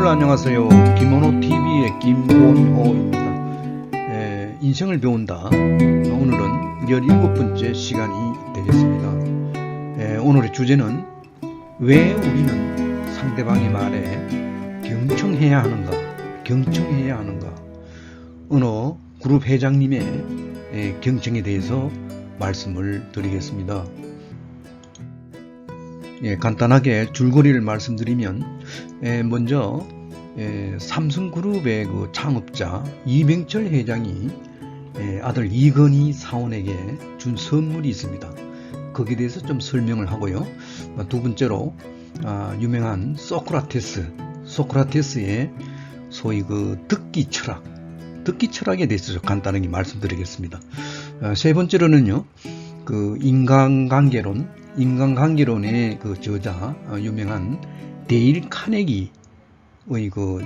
여러분들 안녕하세요. 김원호TV의 김원호입니다. 인생을 배운다. 오늘은 17번째 시간이 되겠습니다. 오늘의 주제는 왜 우리는 상대방의 말에 경청해야 하는가? 어느 그룹 회장님의 경청에 대해서 말씀을 드리겠습니다. 간단하게 줄거리를 말씀드리면 먼저 삼성그룹의 그 창업자 이병철 회장이 아들 이건희 사원에게 준 선물이 있습니다. 거기에 대해서 좀 설명을 하고요. 두 번째로 유명한 소크라테스의 소위 그 듣기 철학에 대해서 간단하게 말씀드리겠습니다. 세 번째로는요, 그 인간관계론의 그 저자 유명한 데일 카네기의 그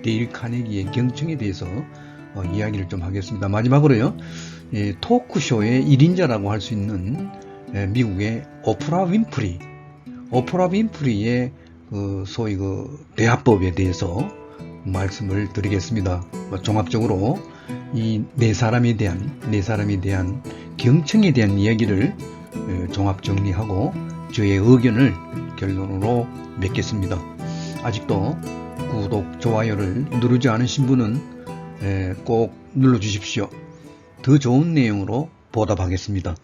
데일 카네기의 경청에 대해서 이야기를 좀 하겠습니다. 마지막으로요, 토크쇼의 1인자라고 할 수 있는 미국의 오프라 윈프리의 그 소위 그 대화법에 대해서 말씀을 드리겠습니다. 종합적으로 이 네 사람에 대한 경청에 대한 이야기를 종합 정리하고 저의 의견을 결론으로 맺겠습니다. 아직도 구독, 좋아요를 누르지 않으신 분은 꼭 눌러주십시오. 더 좋은 내용으로 보답하겠습니다.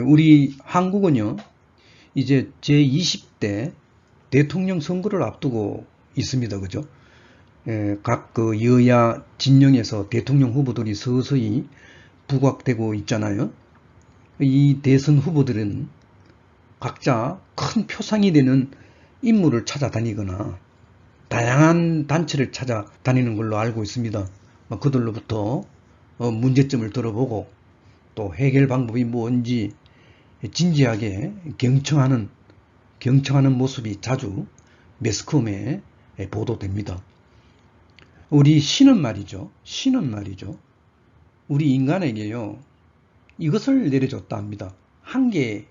우리 한국은요, 이제 제20대 대통령 선거를 앞두고 있습니다. 그죠? 각 그 여야 진영에서 대통령 후보들이 서서히 부각되고 있잖아요. 이 대선 후보들은 각자 큰 표상이 되는 인물을 찾아다니거나 다양한 단체를 찾아다니는 걸로 알고 있습니다. 그들로부터 문제점을 들어보고 또 해결 방법이 뭔지 진지하게 경청하는 모습이 자주 매스컴에 보도됩니다. 우리 신은 말이죠. 우리 인간에게요, 이것을 내려줬다 합니다. 한 개의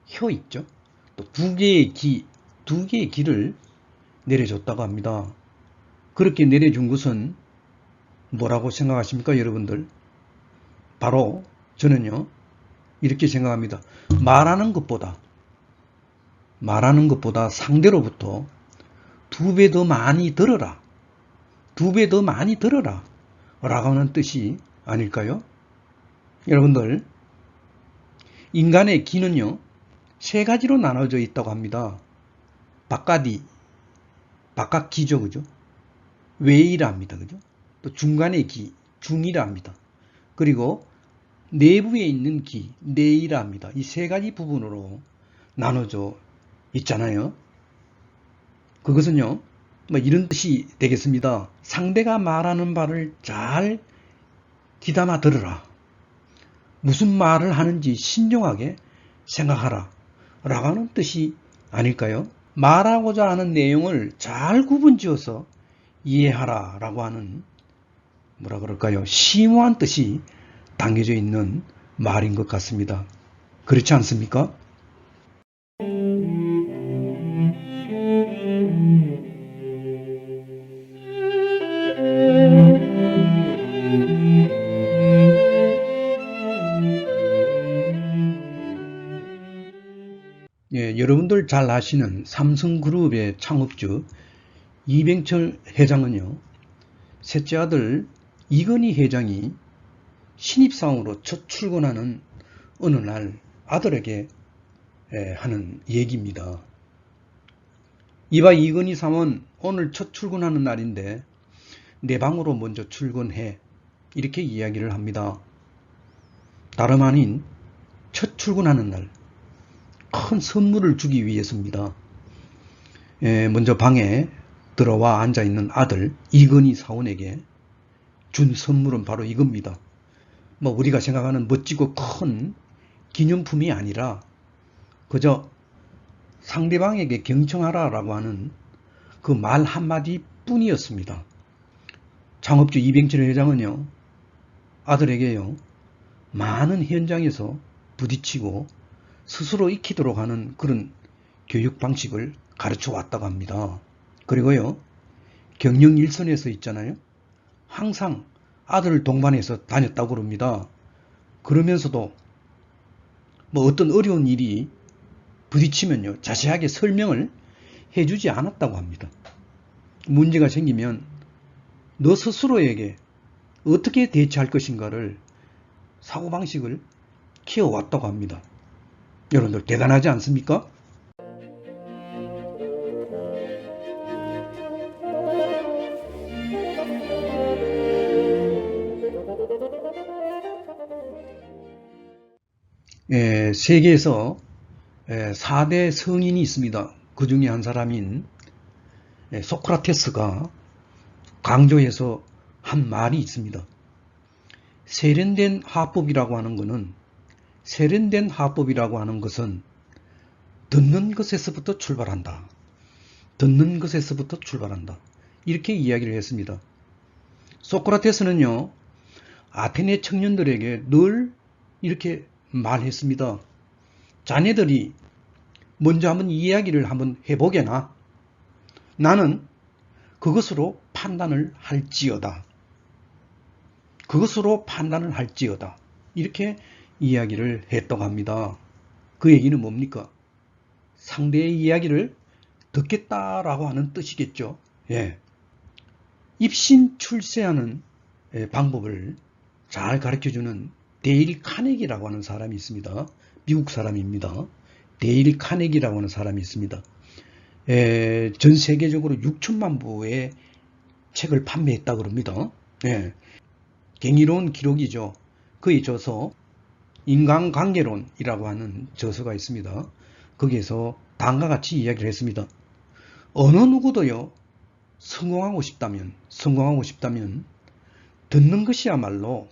혀 있죠. 또 두 개의 귀를 내려줬다고 합니다. 그렇게 내려준 것은 뭐라고 생각하십니까, 여러분들? 바로 저는요, 이렇게 생각합니다. 말하는 것보다 상대로부터 두 배 더 많이 들어라 라고 하는 뜻이 아닐까요? 여러분들, 인간의 귀는요, 세 가지로 나눠져 있다고 합니다. 바깥귀죠, 그죠? 외이라 합니다, 그죠? 또 중간의 귀, 중이라 합니다. 그리고 내부에 있는 귀, 내이라 합니다. 이 세 가지 부분으로 나눠져 있잖아요. 그것은요, 이런 뜻이 되겠습니다. 상대가 말하는 바를 잘 귀담아 들으라. 무슨 말을 하는지 신중하게 생각하라. 라고 하는 뜻이 아닐까요? 말하고자 하는 내용을 잘 구분지어서 이해하라. 라고 하는, 심오한 뜻이 담겨져 있는 말인 것 같습니다. 그렇지 않습니까? 여러분들 잘 아시는 삼성그룹의 창업주 이병철 회장은요, 셋째 아들 이건희 회장이 신입사원으로 첫 출근하는 어느 날 아들에게 하는 얘기입니다. 이봐 이건희 사원, 오늘 첫 출근하는 날인데 내 방으로 먼저 출근해. 이렇게 이야기를 합니다. 다름 아닌 첫 출근하는 날, 큰 선물을 주기 위해서입니다. 먼저 방에 들어와 앉아있는 아들 이건희 사원에게 준 선물은 바로 이겁니다. 우리가 생각하는 멋지고 큰 기념품이 아니라 그저 상대방에게 경청하라라고 하는 그 말 한마디 뿐이었습니다. 창업주 이병철 회장은요, 아들에게요, 많은 현장에서 부딪히고 스스로 익히도록 하는 그런 교육 방식을 가르쳐 왔다고 합니다. 그리고요, 경영 일선에서 있잖아요. 항상 아들을 동반해서 다녔다고 그럽니다. 그러면서도 뭐 어떤 어려운 일이 부딪히면요, 자세하게 설명을 해주지 않았다고 합니다. 문제가 생기면 너 스스로에게 어떻게 대처할 것인가를 사고방식을 키워왔다고 합니다. 여러분들 대단하지 않습니까? 세계에서 4대 성인이 있습니다. 그 중에 한 사람인 소크라테스가 강조해서 한 말이 있습니다. 세련된 화법이라고 하는 것은 듣는 것에서부터 출발한다. 듣는 것에서부터 출발한다. 이렇게 이야기를 했습니다. 소크라테스는요, 아테네 청년들에게 늘 이렇게 말했습니다. 자네들이 먼저 한번 이야기를 한번 해보게나. 나는 그것으로 판단을 할지어다. 그것으로 판단을 할지어다. 이렇게 이야기를 했다고 합니다. 그 얘기는 뭡니까? 상대의 이야기를 듣겠다라고 하는 뜻이겠죠. 예. 입신출세하는 방법을 잘 가르쳐주는 데일 카네기라고 하는 사람이 있습니다. 미국 사람입니다. 데일 카네기라고 하는 사람이 있습니다. 전 세계적으로 6천만 부의 책을 판매했다고 합니다. 예. 경이로운 기록이죠. 그의 저서 인간관계론이라고 하는 저서가 있습니다. 거기에서 다음과 같이 이야기를 했습니다. 어느 누구도요, 성공하고 싶다면 듣는 것이야말로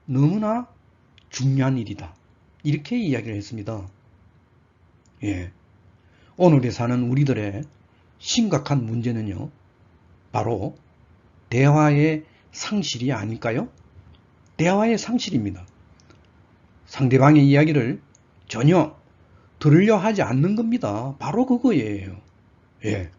너무나 중요한 일이다. 이렇게 이야기를 했습니다. 예. 오늘에 사는 우리들의 심각한 문제는요, 바로 대화의 상실이 아닐까요? 대화의 상실입니다. 상대방의 이야기를 전혀 들으려 하지 않는 겁니다. 바로 그거예요. 예.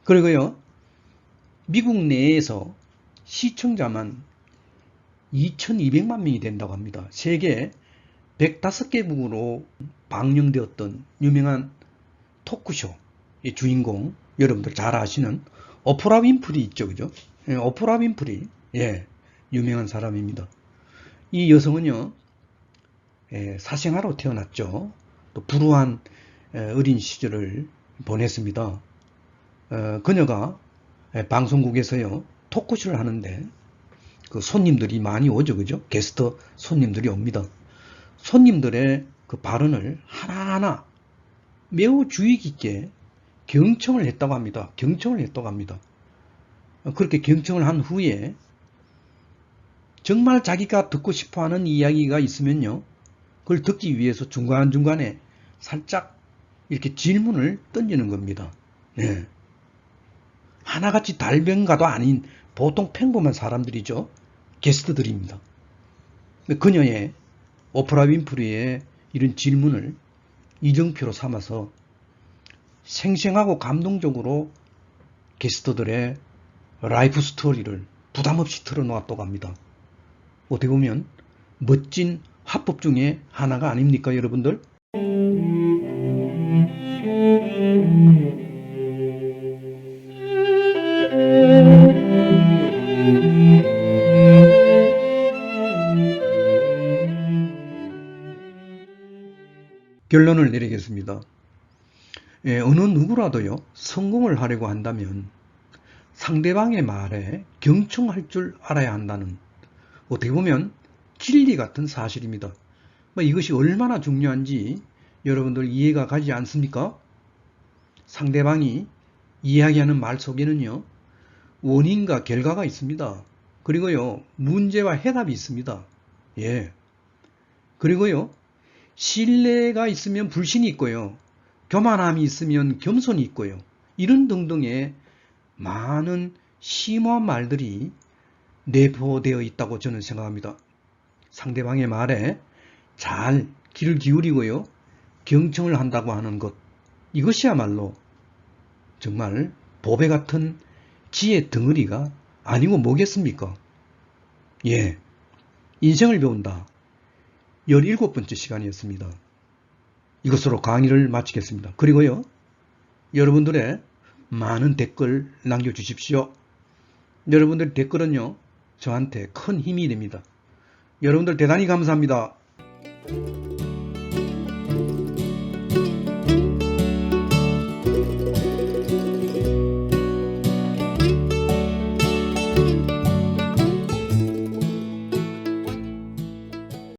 그리고요, 미국 내에서 시청자만 2200만 명이 된다고 합니다. 세계 105개국으로 방영되었던 유명한 토크쇼의 주인공, 여러분들 잘 아시는 오프라 윈프리 있죠, 그죠? 예, 오프라 윈프리, 예, 유명한 사람입니다. 이 여성은요, 사생아로 태어났죠. 또 불우한 어린 시절을 보냈습니다. 그녀가 방송국에서요, 토크쇼를 하는데 그 손님들이 많이 오죠, 그죠? 게스트 손님들이 옵니다. 손님들의 그 발언을 하나하나 매우 주의 깊게 경청을 했다고 합니다. 그렇게 경청을 한 후에 정말 자기가 듣고 싶어하는 이야기가 있으면요, 그걸 듣기 위해서 중간중간에 살짝 이렇게 질문을 던지는 겁니다. 네. 하나같이 달변가도 아닌 보통 평범한 사람들이죠. 게스트들입니다. 그녀의 오프라 윈프리의 이런 질문을 이정표로 삼아서 생생하고 감동적으로 게스트들의 라이프 스토리를 부담없이 틀어놓았다고 합니다. 어떻게 보면 멋진 화법 중에 하나가 아닙니까, 여러분들? 결론을 내리겠습니다. 어느 누구라도요, 성공을 하려고 한다면 상대방의 말에 경청할 줄 알아야 한다는, 어떻게 보면 진리 같은 사실입니다. 이것이 얼마나 중요한지 여러분들 이해가 가지 않습니까? 상대방이 이야기하는 말 속에는요, 원인과 결과가 있습니다. 그리고요, 문제와 해답이 있습니다. 예. 그리고요, 신뢰가 있으면 불신이 있고요, 교만함이 있으면 겸손이 있고요, 이런 등등의 많은 심오한 말들이 내포되어 있다고 저는 생각합니다. 상대방의 말에 잘 귀를 기울이고요, 경청을 한다고 하는 것, 이것이야말로 정말 보배 같은 지혜 덩어리가 아니고 뭐겠습니까? 예, 인생을 배운다. 17번째 시간이었습니다. 이것으로 강의를 마치겠습니다. 그리고요, 여러분들의 많은 댓글 남겨주십시오. 여러분들 댓글은요, 저한테 큰 힘이 됩니다. 여러분들 대단히 감사합니다.